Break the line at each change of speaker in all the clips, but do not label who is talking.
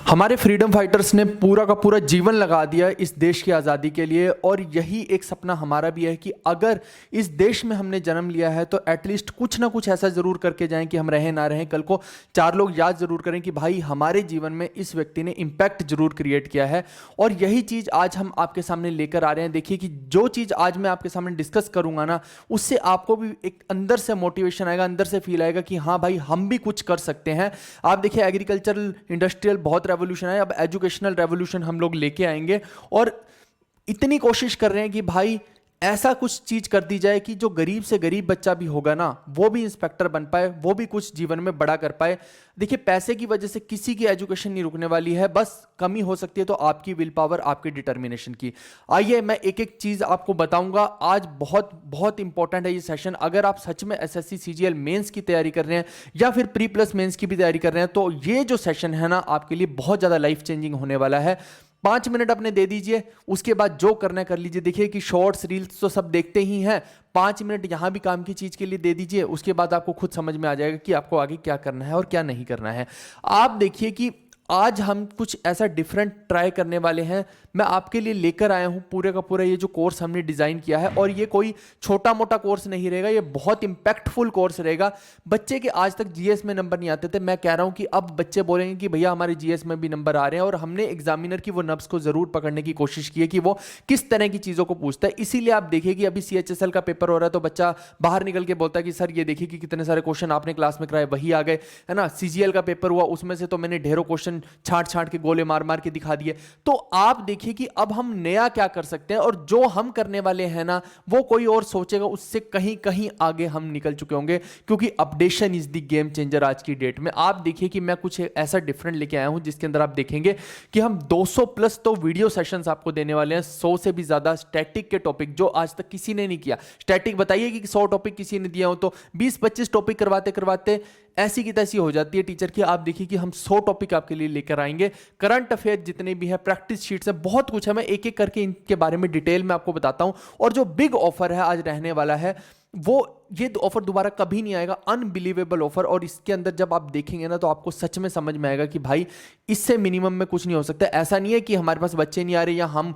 हमारे freedom fighters ने पूरा का पूरा जीवन लगा दिया इस देश की आज़ादी के लिए और यही एक सपना हमारा भी है कि अगर इस देश में हमने जन्म लिया है तो एटलीस्ट कुछ ना कुछ ऐसा ज़रूर करके जाएं कि हम रहें ना रहें, कल को चार लोग याद ज़रूर करें कि भाई हमारे जीवन में इस व्यक्ति ने इम्पैक्ट ज़रूर क्रिएट किया है। और यही चीज़ आज हम आपके सामने लेकर आ रहे हैं। देखिए कि जो चीज़ आज मैं आपके सामने डिस्कस करूंगा ना, उससे आपको भी एक अंदर से मोटिवेशन आएगा, अंदर से फील आएगा कि हाँ भाई हम भी कुछ कर सकते हैं। आप देखिए एग्रीकल्चरल इंडस्ट्रियल बहुत रेवोल्यूशन है, अब एजुकेशनल रेवोल्यूशन हम लोग लेके आएंगे और इतनी कोशिश कर रहे हैं कि भाई ऐसा कुछ चीज कर दी जाए कि जो गरीब से गरीब बच्चा भी होगा ना, वो भी इंस्पेक्टर बन पाए, वो भी कुछ जीवन में बड़ा कर पाए। देखिए पैसे की वजह से किसी की एजुकेशन नहीं रुकने वाली है, बस कमी हो सकती है तो आपकी विल पावर, आपकी डिटर्मिनेशन की। आइए मैं एक एक चीज आपको बताऊंगा। आज बहुत बहुत इंपॉर्टेंट है ये सेशन। अगर आप सच में एसएससी सीजीएल मेंस की तैयारी कर रहे हैं या फिर प्री प्लस मेंस की भी तैयारी कर रहे हैं तो ये जो सेशन है ना आपके लिए बहुत ज्यादा लाइफ चेंजिंग होने वाला है। 5 मिनट अपने दे दीजिए, उसके बाद जो करना है कर लीजिए। देखिए कि शॉर्ट्स रील्स तो सब देखते ही हैं, 5 मिनट यहां भी काम की चीज के लिए दे दीजिए, उसके बाद आपको खुद समझ में आ जाएगा कि आपको आगे क्या करना है और क्या नहीं करना है। आप देखिए कि आज हम कुछ ऐसा डिफरेंट ट्राई करने वाले हैं। मैं आपके लिए लेकर आया हूं पूरे का पूरा ये जो कोर्स हमने डिजाइन किया है, और ये कोई छोटा मोटा कोर्स नहीं रहेगा, ये बहुत इंपैक्टफुल कोर्स रहेगा। बच्चे के आज तक जीएस में नंबर नहीं आते थे, मैं कह रहा हूं कि अब बच्चे बोलेंगे कि भैया हमारे जीएस में भी नंबर आ रहे हैं। और हमने एग्जामिनर की वो नब्ज को जरूर पकड़ने की कोशिश की है कि वो किस तरह की चीजों को पूछता है। इसीलिए आप देखिए कि अभी सीएचएसएल का पेपर हो रहा है तो बच्चा बाहर निकल के बोलता है कि सर ये देखिए कि कितने सारे क्वेश्चन आपने क्लास में कराए वही आ गए, है ना। सीजीएल का पेपर हुआ, उसमें से तो मैंने ढेरों क्वेश्चन छांट छांट के गोले मार मार के दिखा दिए। तो आप देखिए कि अब हम नया क्या कर सकते हैं, और जो हम करने वाले हैं ना वो कोई और सोचेगा उससे कहीं कहीं आगे हम निकल चुके होंगे, क्योंकि updation is the game changer आज की डेट में। आप देखिए कि मैं कुछ ऐसा डिफरेंट लेके आया हूं जिसके अंदर आप देखेंगे कि हम 200 प्लस तो वीडियो सेशंस आपको देने वाले हैं, 100 से भी ज्यादा स्टैटिक के टॉपिक जो आज तक किसी ने नहीं किया। स्टैटिक बताइए कि 100 टॉपिक किसी ने दिया हो तो 20-25 टॉपिक करवाते करवाते ऐसी की तैसी हो जाती है टीचर की। आप देखिए कि हम 100 टॉपिक आपके लिए लेकर आएंगे। करंट अफेयर जितने भी है, प्रैक्टिस शीट्स है, बहुत कुछ है। मैं एक एक करके इनके बारे में डिटेल में आपको बताता हूं। और जो बिग ऑफर है आज रहने वाला है वो ये ऑफर दोबारा कभी नहीं आएगा, अनबिलीवेबल ऑफर। और इसके अंदर जब आप देखेंगे ना तो आपको सच में समझ में आएगा कि भाई इससे मिनिमम में कुछ नहीं हो सकता। ऐसा नहीं है कि हमारे पास बच्चे नहीं आ रहे या हम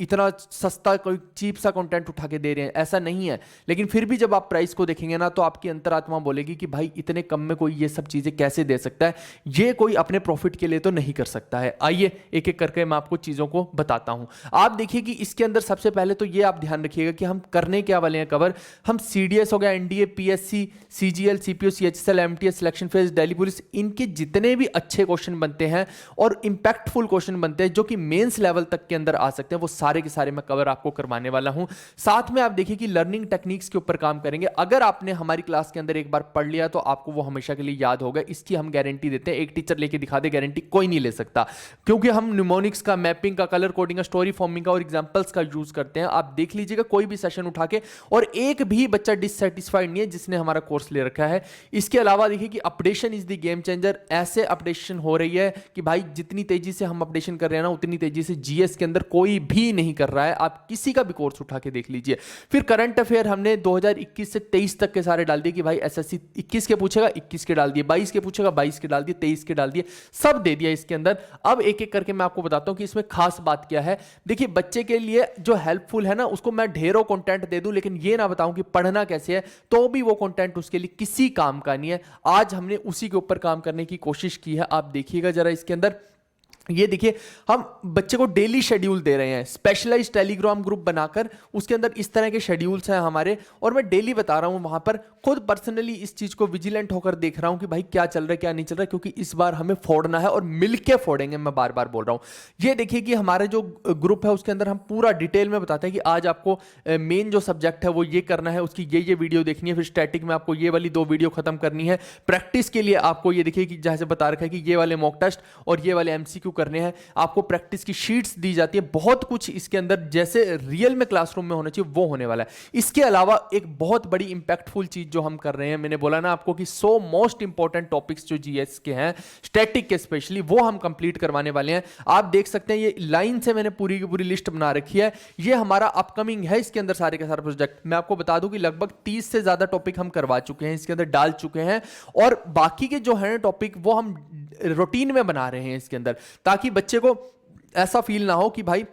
इतना सस्ता कोई चीप सा कंटेंट उठा के दे रहे हैं, ऐसा नहीं है। लेकिन फिर भी जब आप प्राइस को देखेंगे ना तो आपकी अंतरात्मा बोलेगी कि भाई इतने कम में कोई ये सब चीजें कैसे दे सकता है, ये कोई अपने प्रॉफिट के लिए तो नहीं कर सकता है। आइए एक एक करके मैं आपको चीजों को बताता हूं। आप देखिए कि इसके अंदर सबसे पहले तो ये आप ध्यान रखिएगा कि हम करने क्या वाले हैं कवर। हम सीडीएस हो गया, NDA, PSC, CGL, CPO, CHSL, MTS, selection phase, Delhi police, इनके जितने भी अच्छे क्वेश्चन बनते हैं और इंपैक्टफुल क्वेश्चन बनते हैं जो कि मेंस लेवल तक के अंदर आ सकते हैं, वो सारे के सारे मैं कवर आपको करवाने वाला हूं। साथ में आप देखिए कि लर्निंग टेक्निक्स के ऊपर काम करेंगे। अगर आपने हमारी क्लास के अंदर एक बार पढ़ लिया तो आपको वो हमेशा के लिए याद होगा, इसकी हम गारंटी देते हैं। एक टीचर लेके दिखा दे, गारंटी कोई नहीं ले सकता, क्योंकि हम न्यूमोनिक्स का, मैपिंग का, कलर कोडिंग का, स्टोरी फॉर्मिंग का और एग्जांपल्स का यूज करते हैं। आप देख लीजिएगा कोई भी सेशन उठा के, और एक भी बच्चा डिससैटिस्फाइड नहीं है जिसने हमारा कोर्स ले रखा है। इसके अलावा देखिए कि updation is the game changer. ऐसे अपडेशन हो रही है कि भाई जितनी तेजी से हम अपडेशन कर रहे हैं ना उतनी तेजी से जीएस के अंदर कोई भी नहीं कर रहा है। आप किसी का भी कोर्स उठा के देख लीजिए। फिर करंट अफेयर हमने 2021 से 23 तक के सारे डाल दिए कि भाई एसएससी 21 के पूछेगा 21 के डाल दिए, 22 के पूछेगा 22 के डाल दिए, 23 के डाल दिए, सब दे दिया इसके अंदर। अब एक एक करके मैं आपको बताता हूं कि इसमें खास बात क्या है। देखिए बच्चे के लिए जो हेल्पफुल है ना उसको मैं ढेरों कंटेंट दे दूं, लेकिन ये ना बताऊं कि पढ़ना कैसे है, तो भी वो कंटेंट उसके लिए किसी काम का नहीं है। आज हमने उसी के ऊपर काम करने की कोशिश की है। आप देखिएगा जरा इसके अंदर, ये देखिए हम बच्चे को डेली शेड्यूल दे रहे हैं, स्पेशलाइज्ड टेलीग्राम ग्रुप बनाकर उसके अंदर इस तरह के शेड्यूल्स हैं हमारे, और मैं डेली बता रहा हूं वहां पर। खुद पर्सनली इस चीज को विजिलेंट होकर देख रहा हूं कि भाई क्या चल रहा है क्या नहीं चल रहा है, क्योंकि इस बार हमें फोड़ना है और मिलके फोड़ेंगे। मैं बार बार बोल रहा हूं। ये देखिए कि हमारे जो ग्रुप है उसके अंदर हम पूरा डिटेल में बताते हैं कि आज आपको मेन जो सब्जेक्ट है वो ये करना है, उसकी ये वीडियो देखनी है। फिर स्टैटिक में आपको ये वाली 2 वीडियो खत्म करनी है। प्रैक्टिस के लिए आपको ये देखिए कि जैसे बता रखा है कि ये वाले मॉक टेस्ट और ये वाले एमसीक्यू करने हैं, आपको प्रैक्टिस की शीट्स दी जाती है, बहुत कुछ इसके अंदर जैसे रियल में क्लासरूम में होना चाहिए वो होने वाला है। इसके अलावा एक बहुत बड़ी इंपैक्टफुल चीज जो हम कर रहे हैं, मैंने बोला ना आपको कि 100 मोस्ट इंपॉर्टेंट टॉपिक्स जो जीएस के हैं, स्टैटिक के स्पेशली, वो हम कंप्लीट करवाने वाले हैं। आप देख सकते हैं ये लाइन से मैंने पूरी की पूरी लिस्ट बना रखी है, ये हमारा अपकमिंग है। इसके अंदर सारे के सारे प्रोजेक्ट मैं आपको बता दूं कि लगभग 30 से ज्यादा टॉपिक हम करवा चुके हैं, इसके अंदर डाल चुके हैं, और बाकी के जो है टॉपिक वो हम रूटीन में बना रहे हैं इसके अंदर, ताकि बच्चे को ऐसा फील ना हो कि भाई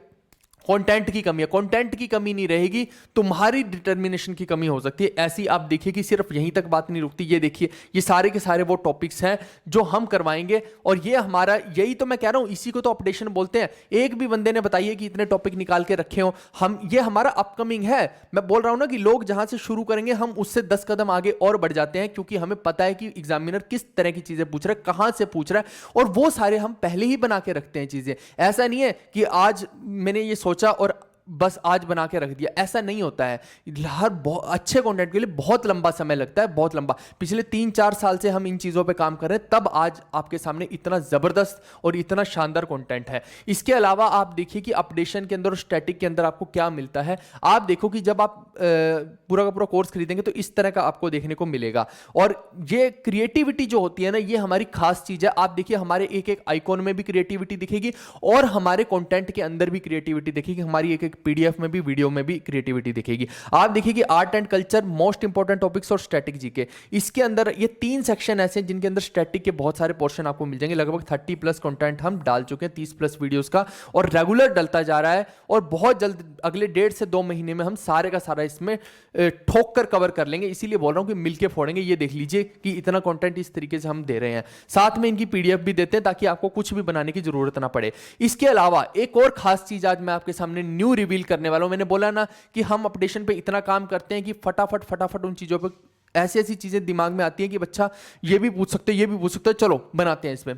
कंटेंट की कमी है। कंटेंट की कमी नहीं रहेगी, तुम्हारी डिटर्मिनेशन की कमी हो सकती है। ऐसी आप देखिए कि सिर्फ यहीं तक बात नहीं रुकती। ये देखिए, ये सारे के सारे वो टॉपिक्स हैं जो हम करवाएंगे, और ये हमारा, यही तो मैं कह रहा हूं, इसी को तो अपडेशन बोलते हैं। एक भी बंदे ने बताइए कि इतने टॉपिक निकाल के रखे हो, हम, ये हमारा अपकमिंग है। मैं बोल रहा हूं ना कि लोग जहां से शुरू करेंगे हम उससे 10 कदम आगे और बढ़ जाते हैं, क्योंकि हमें पता है कि एग्जामिनर किस तरह की चीजें पूछ रहा है, कहां से पूछ रहा है, और वो सारे हम पहले ही बना के रखते हैं चीजें। ऐसा नहीं है कि आज मैंने ये सोचा और बस आज बना के रख दिया, ऐसा नहीं होता है। हर अच्छे कंटेंट के लिए बहुत लंबा समय लगता है, बहुत लंबा। पिछले 3-4 साल से हम इन चीज़ों पे काम कर रहे हैं, तब आज आपके सामने इतना ज़बरदस्त और इतना शानदार कंटेंट है। इसके अलावा आप देखिए कि अपडेशन के अंदर और स्टैटिक के अंदर आपको क्या मिलता है। आप देखो कि जब आप पूरा का पूरा कोर्स खरीदेंगे तो इस तरह का आपको देखने को मिलेगा, और ये क्रिएटिविटी जो होती है ना, ये हमारी खास चीज़ है। आप देखिए हमारे एक एक आइकॉन में भी क्रिएटिविटी दिखेगी, और हमारे कंटेंट के अंदर भी क्रिएटिविटी दिखेगी, हमारी एक पीडीएफ में भी, वीडियो में भी क्रिएटिविटी दिखेगी। आप देखिए कि art and culture, most important topics और स्टैटिक जीके, इसके अंदर ये 3 सेक्शन ऐसे हैं जिनके अंदर स्टैटिक के बहुत सारे पोर्शन आपको मिल जाएंगे। लगभग 30+ कंटेंट हम डाल चुके हैं, 30+ वीडियोस का, और रेगुलर डलता जा रहा है, और बहुत जल्द अगले 1.5 से 2 महीने में हम सारे का सारा इसमें ठोक कर कवर कर लेंगे। इसीलिए बोल रहा हूं कि मिलके फोड़ेंगे। ये देख लीजिए कि इतना कंटेंट इस तरीके से हम दे रहे हैं, साथ में इनकी पीडीएफ भी देते हैं ताकि आपको कुछ भी बनाने की जरूरत ना पड़े। इसके अलावा एक और खास चीज आज मैं आपके सामने न्यू रिवील करने वाला हूं। मैंने बोला ना कि हम अपडेशन पे इतना काम करते हैं कि फटाफट फटाफट उन चीजों पे ऐसी ऐसी चीजें दिमाग में आती हैं कि बच्चा ये भी पूछ सकते, ये भी पूछ सकते, चलो बनाते हैं इसमें।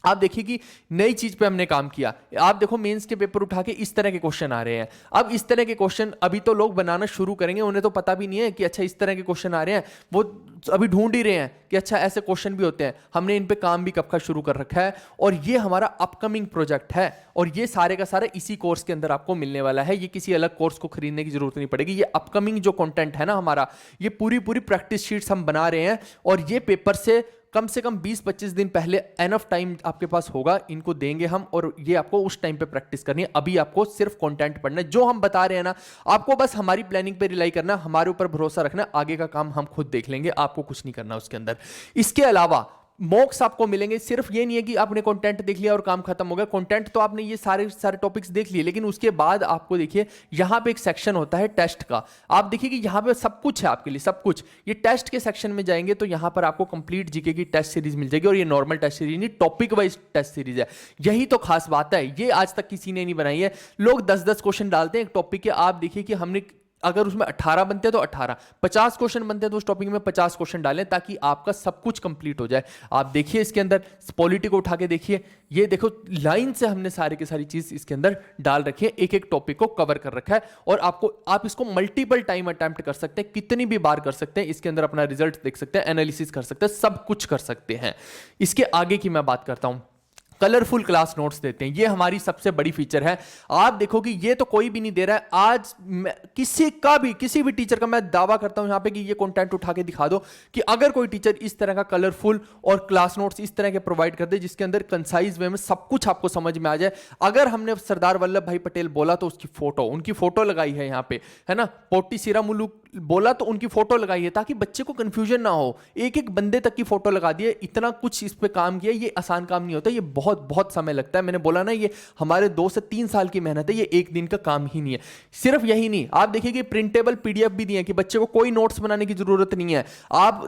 आप देखिए कि नई चीज पे हमने काम किया। आप देखो मेंस के पेपर उठा के इस तरह के क्वेश्चन आ रहे हैं। अब इस तरह के क्वेश्चन अभी तो लोग बनाना शुरू करेंगे, उन्हें तो पता भी नहीं है कि अच्छा इस तरह के क्वेश्चन आ रहे हैं, वो अभी ढूंढ ही रहे हैं कि अच्छा ऐसे क्वेश्चन भी होते हैं। हमने इन पे काम भी कब का शुरू कर रखा है, और ये हमारा अपकमिंग प्रोजेक्ट है, और ये सारे का सारा इसी कोर्स के अंदर आपको मिलने वाला है। ये किसी अलग कोर्स को खरीदने की जरूरत नहीं पड़ेगी। ये अपकमिंग जो कंटेंट है ना हमारा, ये पूरी पूरी प्रैक्टिस शीट्स हम बना रहे हैं, और ये पेपर से कम 20-25 दिन पहले एनफ टाइम आपके पास होगा, इनको देंगे हम, और ये आपको उस टाइम पे प्रैक्टिस करनी है। अभी आपको सिर्फ कंटेंट पढ़ना है, जो हम बता रहे हैं ना, आपको बस हमारी प्लानिंग पे रिलाई करना, हमारे ऊपर भरोसा रखना, आगे का काम हम खुद देख लेंगे, आपको कुछ नहीं करना उसके अंदर। इसके अलावा मॉक्स आपको मिलेंगे। सिर्फ ये नहीं है कि आपने कंटेंट देख लिया और काम खत्म हो गया। कंटेंट तो आपने ये सारे सारे टॉपिक्स देख लिए, लेकिन उसके बाद आपको देखिए यहां पे एक सेक्शन होता है टेस्ट का। आप देखिए कि यहां पे सब कुछ है आपके लिए, सब कुछ। ये टेस्ट के सेक्शन में जाएंगे तो यहां पर आपको कंप्लीट जीके की टेस्ट सीरीज मिल जाएगी, और ये नॉर्मल टेस्ट सीरीज नहीं, टॉपिक वाइज टेस्ट सीरीज है। यही तो खास बात है, ये आज तक किसी ने नहीं बनाई है। लोग 10-10 क्वेश्चन डालते हैं एक टॉपिक के। आप देखिए कि हमने, अगर उसमें 18 बनते हैं तो 18, 50 क्वेश्चन बनते हैं तो उस टॉपिक में 50 क्वेश्चन डालें, ताकि आपका सब कुछ कंप्लीट हो जाए। आप देखिए इसके अंदर पॉलिटी को उठा के देखिए, ये देखो लाइन से हमने सारी की सारी चीज इसके अंदर डाल रखी है, एक एक टॉपिक को कवर कर रखा है, और आप इसको मल्टीपल टाइम अटेम्प्ट कर सकते हैं, कितनी भी बार कर सकते हैं। इसके अंदर अपना रिजल्ट देख सकते हैं, एनालिसिस कर सकते हैं, सब कुछ कर सकते हैं। इसके आगे की मैं बात करता हूं, कलरफुल क्लास नोट्स देते हैं। ये हमारी सबसे बड़ी फीचर है। आप देखो कि ये तो कोई भी नहीं दे रहा है आज। किसी भी टीचर का मैं दावा करता हूं यहां पे कि ये कंटेंट उठा के दिखा दो कि अगर कोई टीचर इस तरह का कलरफुल और क्लास नोट्स इस तरह के प्रोवाइड कर दे जिसके अंदर कंसाइज वे में सब कुछ आपको समझ में आ जाए। अगर हमने सरदार वल्लभ भाई पटेल बोला तो उसकी फोटो, उनकी फोटो लगाई है यहां पे, है ना। पोटी सीरा मुलुक बोला तो उनकी फोटो लगाई है, ताकि बच्चे को कंफ्यूजन ना हो। एक एक बंदे तक की फोटो लगा दी है। इतना कुछ इस पे काम किया, ये आसान काम नहीं होता, ये बहुत बहुत समय लगता है। मैंने बोला ना, ये हमारे 2 से 3 साल की मेहनत है, ये एक दिन का काम ही नहीं है। सिर्फ यही नहीं, आप देखिए कि प्रिंटेबल पीडीएफ भी दिए कि बच्चे को कोई नोट्स बनाने की जरूरत नहीं है। आप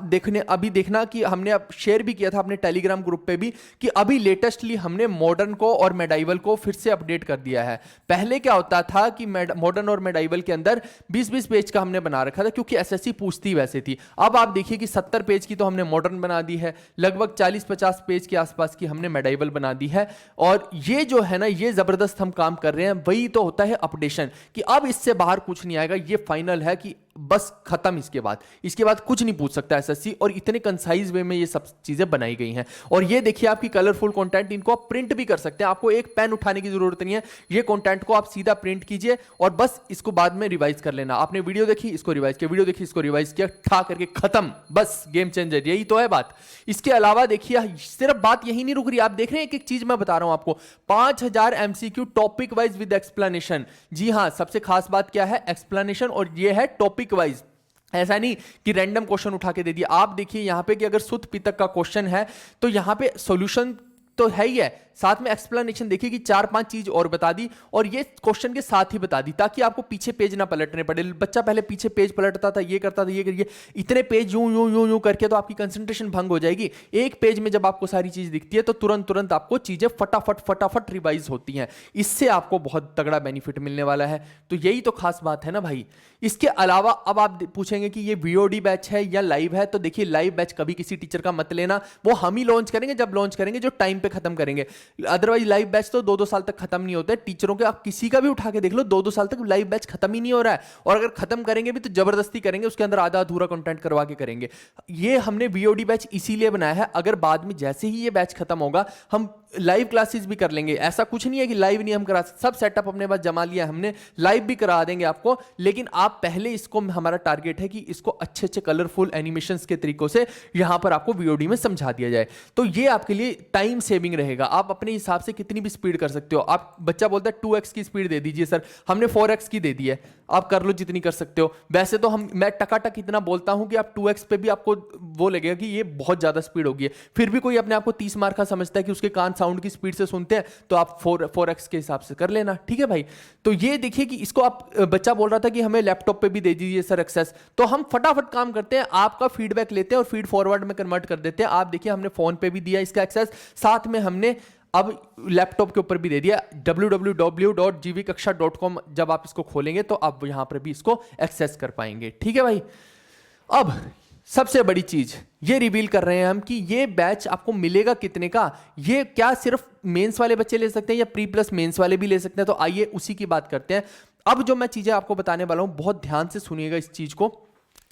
अभी देखना कि हमने अब शेयर भी किया था अपने टेलीग्राम ग्रुप पे भी, कि अभी लेटेस्टली हमने मॉडर्न को और मेडाइवल को फिर से अपडेट कर दिया है। पहले क्या होता था कि मॉडर्न और मेडाइवल के अंदर 20-20 पेज का हमने बना रखा था, क्योंकि एसएससी पूछती वैसे थी। अब आप देखिए कि 70 पेज की तो हमने मॉडर्न बना दी है, लगभग 40-50 पेज के आसपास की हमने मेडाइवल बना दी है। और ये जो है ना, ये जबरदस्त हम काम कर रहे हैं। वही तो होता है अपडेशन, कि अब इससे बाहर कुछ नहीं आएगा। ये फाइनल है कि बस खत्म। इसके बाद कुछ नहीं पूछ सकता एसएससी, और इतने कंसाइज वे में ये सब चीजें बनाई गई हैं। और ये देखिए आपकी कलरफुल कंटेंट, इनको आप प्रिंट भी कर सकते हैं, आपको एक पेन उठाने की जरूरत नहीं है। ये कंटेंट को आप सीधा प्रिंट कीजिए और बस इसको बाद में रिवाइज कर लेना। आपने वीडियो देखी, इसको रिवाइज किया, वीडियो देखी, इसको रिवाइज किया, ठा करके खत्म, बस गेम चेंजर। यही तो है बात। इसके अलावा देखिए सिर्फ बात यही नहीं रुक रही, आप देख रहे हैं एक एक चीज मैं बता रहा हूं आपको। 5000 MCQ topic wise with explanation. जी हां, सबसे खास बात क्या है? एक्सप्लेनेशन, और ये है टॉपिक वाइज। ऐसा नहीं कि रैंडम क्वेश्चन उठा के दे दिया। आप देखिए यहां पे कि अगर सुत पितक का क्वेश्चन है तो यहां पे सॉल्यूशन तो है ही है, साथ में एक्सप्लेनेशन देखिए कि 4-5 चीज और बता दी, और ये क्वेश्चन के साथ ही बता दी, ताकि आपको पीछे पेज ना पलटने पड़े। बच्चा पहले पीछे पेज पलटता था, ये करता था, ये करिए, इतने पेज यूं यूं यूं यूं करके तो आपकी कंसंट्रेशन भंग हो जाएगी। एक पेज में जब आपको सारी चीज दिखती है तो तुरंत तुरंत आपको चीजें फटाफट रिवाइज होती हैं। इससे आपको बहुत तगड़ा बेनिफिट मिलने वाला है। तो यही तो खास बात है ना भाई। इसके अलावा अब आप पूछेंगे कि ये वीओडी बैच है या लाइव है, तो देखिए लाइव बैच कभी किसी टीचर का मत लेना, वो हम ही लॉन्च करेंगे जब लॉन्च करेंगे, जो टाइम पे खत्म करेंगे। अदरवाइज लाइव बैच तो 2-2 साल तक खत्म नहीं होते टीचरों के। आप किसी का भी उठा के देख लो, 2-2 साल तक लाइव बैच खत्म ही नहीं हो रहा है। और अगर खत्म करेंगे भी तो जबरदस्ती करेंगे, उसके अंदर आधा अधूरा कंटेंट करवा के करेंगे। ये हमने वीओडी बैच इसीलिए बनाया है, अगर बाद में जैसे ही ये बैच खत्म होगा हम लाइव क्लासेस भी कर लेंगे। ऐसा कुछ नहीं है कि लाइव नहीं हम करा सकते, सब सेटअप अपने पास जमा लिया हमने, लाइव भी करा देंगे आपको। लेकिन आप पहले इसको, हमारा टारगेट है कि इसको अच्छे अच्छे कलरफुल एनिमेशंस के तरीकों से यहां पर आपको वीओडी में समझा दिया जाए। तो ये आपके लिए टाइम सेविंग रहेगा। आप अपने हिसाब से कितनी भी स्पीड कर सकते हो। आप, बच्चा बोलता है 2x की स्पीड दे दीजिए सर, हमने 4x की दे दी है, आप कर लो जितनी कर सकते हो। वैसे तो मैं टकाटक इतना बोलता हूं कि आप 2x पे भी आपको वो लगेगा कि ये बहुत ज्यादा स्पीड होगी, फिर भी कोई अपने आप को 30 मार्क का समझता है कि उसके कान साउंड की स्पीड से सुनते हैं, तो आप 4x के हिसाब से कर लेना, ठीक है भाई। तो ये देखिए कि इसको आप, बच्चा बोल रहा था कि हमें लैपटॉप पे भी दे दीजिए सर एक्सेस, तो हम फटाफट काम करते हैं, आपका फीडबैक लेते हैं और फीड फॉरवर्ड में कन्वर्ट कर देते हैं। आप देखिए हमने फोन पे भी दिया इसका एक्सेस, साथ में हमने अब लैपटॉप के ऊपर भी दे दिया। www.gvkaksha.com जब आप इसको खोलेंगे तो आप यहां पर भी इसको एक्सेस कर पाएंगे, ठीक है भाई। अब सबसे बड़ी चीज ये रिवील कर रहे हैं हम कि ये बैच आपको मिलेगा कितने का। ये क्या सिर्फ मेंस वाले बच्चे ले सकते हैं या प्री प्लस मेंस वाले भी ले सकते हैं? तो आइए उसी की बात करते हैं। अब जो मैं चीजें आपको बताने वाला हूं, बहुत ध्यान से सुनिएगा इस चीज को।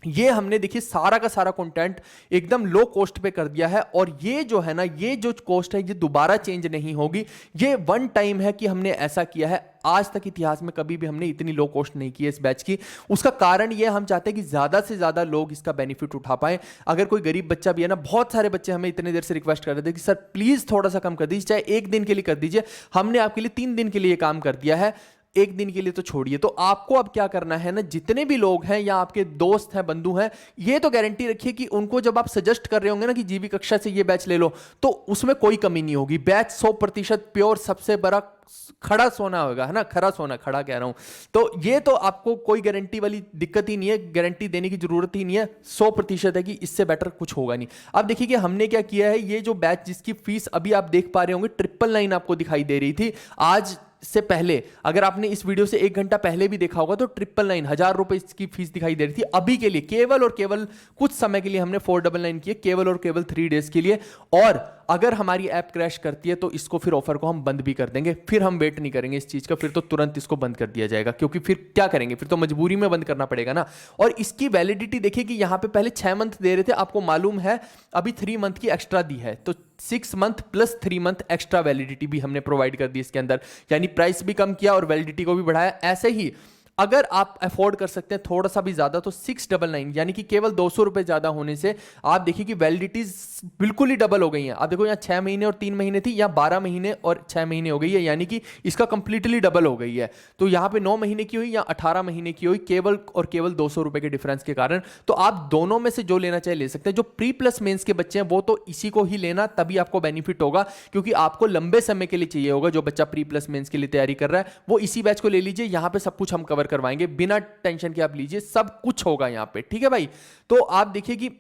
ये हमने देखिए सारा का सारा कंटेंट एकदम लो कॉस्ट पे कर दिया है, और ये जो है ना, ये जो कॉस्ट है ये दोबारा चेंज नहीं होगी। ये वन टाइम है कि हमने ऐसा किया है। आज तक इतिहास में कभी भी हमने इतनी लो कॉस्ट नहीं की है इस बैच की। उसका कारण ये, हम चाहते हैं कि ज्यादा से ज्यादा लोग इसका बेनिफिट उठा पाए। अगर कोई गरीब बच्चा भी है ना, बहुत सारे बच्चे हमें इतने देर से रिक्वेस्ट कर रहे थे कि सर प्लीज थोड़ा सा कम कर दीजिए, चाहे 1 दिन के लिए कर दीजिए। हमने आपके लिए 3 दिन के लिए काम कर दिया है, 1 दिन के लिए तो छोड़िए। तो आपको अब क्या करना है ना, जितने भी लोग हैं या आपके दोस्त हैं, बंधु हैं, ये तो गारंटी रखिए कि उनको जब आप सजेस्ट कर रहे होंगे ना कि जीवी कक्षा से ये बैच ले लो, तो उसमें कोई कमी नहीं होगी। बैच 100% प्योर, सबसे बड़ा खड़ा सोना होगा, है ना, खरा सोना, खड़ा कह रहा हूं। तो ये तो आपको कोई गारंटी वाली दिक्कत ही नहीं है, गारंटी देने की जरूरत ही नहीं है। 100% है कि इससे बेटर कुछ होगा नहीं। अब देखिए कि हमने क्या किया है, ये जो बैच जिसकी फीस अभी आप देख पा रहे होंगे 999 आपको दिखाई दे रही थी। आज से पहले, अगर आपने इस वीडियो से 1 घंटा पहले भी देखा होगा तो 999 1000 रुपए इसकी फीस दिखाई दे रही थी। अभी के लिए केवल और केवल कुछ समय के लिए हमने 499 किए, केवल और केवल 3 डेज के लिए। और अगर हमारी ऐप क्रैश करती है तो इसको फिर ऑफर को हम बंद भी कर देंगे, फिर हम वेट नहीं करेंगे इस चीज का, फिर तो तुरंत इसको बंद कर दिया जाएगा। क्योंकि फिर क्या करेंगे, फिर तो मजबूरी में बंद करना पड़ेगा ना। और इसकी वैलिडिटी देखिए कि यहां पे पहले 6 मंथ दे रहे थे, आपको मालूम है अभी 3 मंथ की एक्स्ट्रा दी है, तो 6 month plus 3 month extra validity भी हमने प्रोवाइड कर दी इसके अंदर। यानी प्राइस भी कम किया और वैलिडिटी को भी बढ़ाया। ऐसे ही अगर आप अफोर्ड कर सकते हैं थोड़ा सा भी ज्यादा, तो 699 यानी कि केवल 200 रुपए ज्यादा होने से आप देखिए कि वैलिडिटीज बिल्कुल ही डबल हो गई हैं। आप देखो यहाँ 6 महीने और 3 महीने थी, यहाँ 12 महीने और 6 महीने हो गई है, यानी कि इसका कंप्लीटली डबल हो गई है। तो यहाँ पे 9 महीने की हुई या 18 महीने की हुई, केवल और केवल 200 रुपए के डिफरेंस के कारण। तो आप दोनों में से जो लेना चाहे ले सकते हैं। जो प्री प्लस मेंस के बच्चे हैं वो तो इसी को ही लेना, तभी आपको बेनिफिट होगा, क्योंकि आपको लंबे समय के लिए चाहिए होगा। जो बच्चा प्री प्लस मेंस के लिए तैयारी कर रहा है वो इसी बैच को ले लीजिए, यहाँ पे सब कुछ हम कवर करवाएंगे, बिना टेंशन के आप लीजिए, सब कुछ होगा यहां पे, ठीक है भाई। तो आप देखिए कि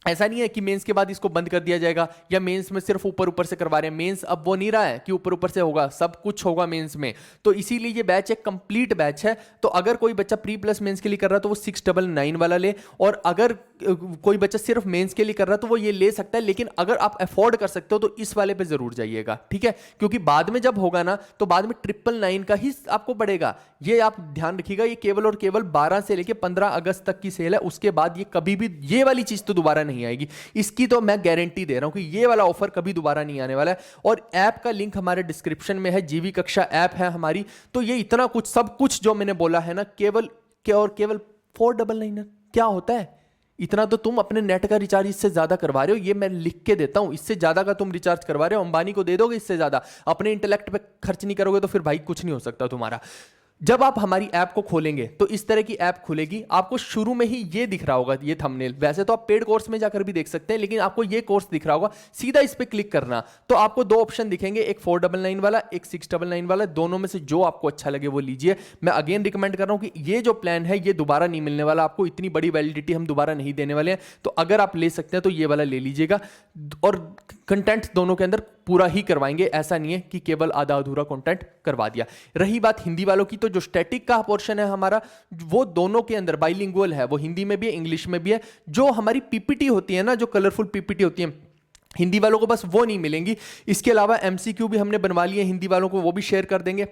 ऐसा नहीं है कि मेंस के बाद इसको बंद कर दिया जाएगा, या मेंस में सिर्फ ऊपर ऊपर से करवा रहे हैं। मेंस अब वो नहीं रहा है कि ऊपर ऊपर से होगा, सब कुछ होगा मेंस में। तो इसीलिए ये बैच एक कंप्लीट बैच है। तो अगर कोई बच्चा प्री प्लस मेंस के लिए कर रहा है तो वो 699 वाला ले, और अगर कोई बच्चा सिर्फ मेंस के लिए कर रहा है तो वो ये ले सकता है, लेकिन अगर आप अफोर्ड कर सकते हो तो इस वाले पे जरूर जाइएगा, ठीक है। क्योंकि बाद में जब होगा ना तो बाद में 999 का ही आपको पड़ेगा, ये आप ध्यान रखिएगा। ये केवल और केवल 12 से लेके 15 अगस्त तक की सेल है, उसके बाद ये कभी भी ये वाली चीज तो दोबारा नहीं आएगी, इसकी तो मैं गारंटी दे रहा हूं कि ये वाला ऑफर कभी दोबारा नहीं आने वाला है। और ऐप का लिंक हमारे डिस्क्रिप्शन में है, जीवी कक्षा ऐप है हमारी। तो ये इतना कुछ सब कुछ जो मैंने बोला है ना, केवल 499 क्या होता है, इतना तो तुम अपने नेट का रिचार्ज इससे ज्यादा करवा रहे हो, ये मैं लिख के देता हूं, इससे ज्यादा का तुम रिचार्ज करवा रहे हो, अंबानी को दे दोगे इससे ज्यादा, अपने इंटेलेक्ट पे खर्च नहीं करोगे तो फिर भाई कुछ नहीं हो सकता तुम्हारा। जब आप हमारी ऐप को खोलेंगे तो इस तरह की ऐप खुलेगी, आपको शुरू में ही ये दिख रहा होगा, ये थंबनेल, वैसे तो आप पेड कोर्स में जाकर भी देख सकते हैं, लेकिन आपको ये कोर्स दिख रहा होगा, सीधा इस पे क्लिक करना तो आपको दो ऑप्शन दिखेंगे, एक 499 वाला, एक 699 वाला, दोनों में से जो आपको अच्छा लगे वो लीजिए। मैं अगेन रिकमेंड कर रहा हूं कि ये जो प्लान है ये दोबारा नहीं मिलने वाला आपको, इतनी बड़ी वैलिडिटी हम दोबारा नहीं देने वाले हैं, तो अगर आप ले सकते हैं तो ये वाला ले लीजिएगा। और कंटेंट दोनों के अंदर पूरा ही करवाएंगे, ऐसा नहीं है कि केवल आधा अधूरा कंटेंट करवा दिया। रही बात हिंदी वालों की, तो जो स्टैटिक का पोर्शन है हमारा वो दोनों के अंदर बाइलिंगुअल है, वो हिंदी में भी है इंग्लिश में भी है। जो हमारी पीपीटी होती है ना, जो कलरफुल पीपीटी होती है हिंदी वालों को, बस वो नहीं मिलेंगी। इसके अलावा एमसीक्यू भी हमने बनवा लिए हिंदी वालों को, वो भी शेयर कर देंगे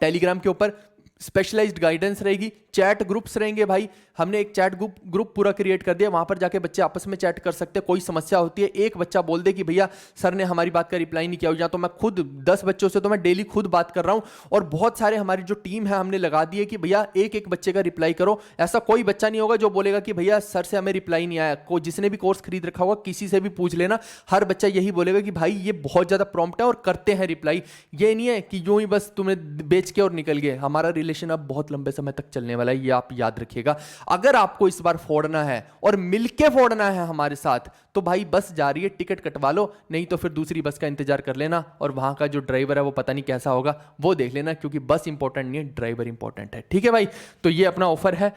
टेलीग्राम के ऊपर। स्पेशलाइज्ड गाइडेंस रहेगी, चैट ग्रुप्स रहेंगे भाई, हमने एक चैट ग्रुप पूरा क्रिएट कर दिया, वहां पर जाके बच्चे आपस में चैट कर सकते हैं। कोई समस्या होती है, एक बच्चा बोल दे कि भैया सर ने हमारी बात का रिप्लाई नहीं किया, या तो मैं खुद 10 बच्चों से तो मैं डेली खुद बात कर रहा हूं, और बहुत सारे हमारी जो टीम है हमने लगा दी है कि भैया एक एक बच्चे का रिप्लाई करो। ऐसा कोई बच्चा नहीं होगा जो बोलेगा कि भैया सर से हमें रिप्लाई नहीं आया। जिसने भी कोर्स खरीद रखा होगा किसी से भी पूछ लेना, हर बच्चा यही बोलेगा कि भाई ये बहुत ज्यादा प्रॉम्प्ट है और करते हैं रिप्लाई। ये नहीं है कि यूं ही बस तुमने बेच के और निकल गए। हमारा रिलेशन अब बहुत लंबे समय तक चलने वाला है, ये आप याद रखिएगा। अगर आपको इस बार फोड़ना है और मिलके फोड़ना है हमारे साथ, तो भाई बस जा रही है, टिकट कटवा लो, नहीं तो फिर दूसरी बस का इंतजार कर लेना, और वहां का जो ड्राइवर है वो पता नहीं कैसा होगा, वो देख लेना, क्योंकि बस इंपॉर्टेंट नहीं है, ड्राइवर इंपॉर्टेंट है। ठीक है भाई, तो ये अपना ऑफर है,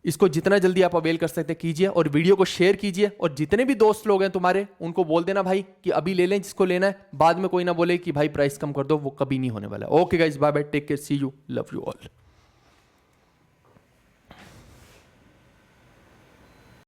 इसको जितना जल्दी आप अवेल कर सकते कीजिए, और वीडियो को शेयर कीजिए, और जितने भी दोस्त लोग हैं तुम्हारे उनको बोल देना भाई कि अभी ले लें जिसको लेना है, बाद में कोई ना बोले कि भाई प्राइस कम कर दो, वो कभी नहीं होने वाला। Okay guys, bye bye, take care, see you, love you all.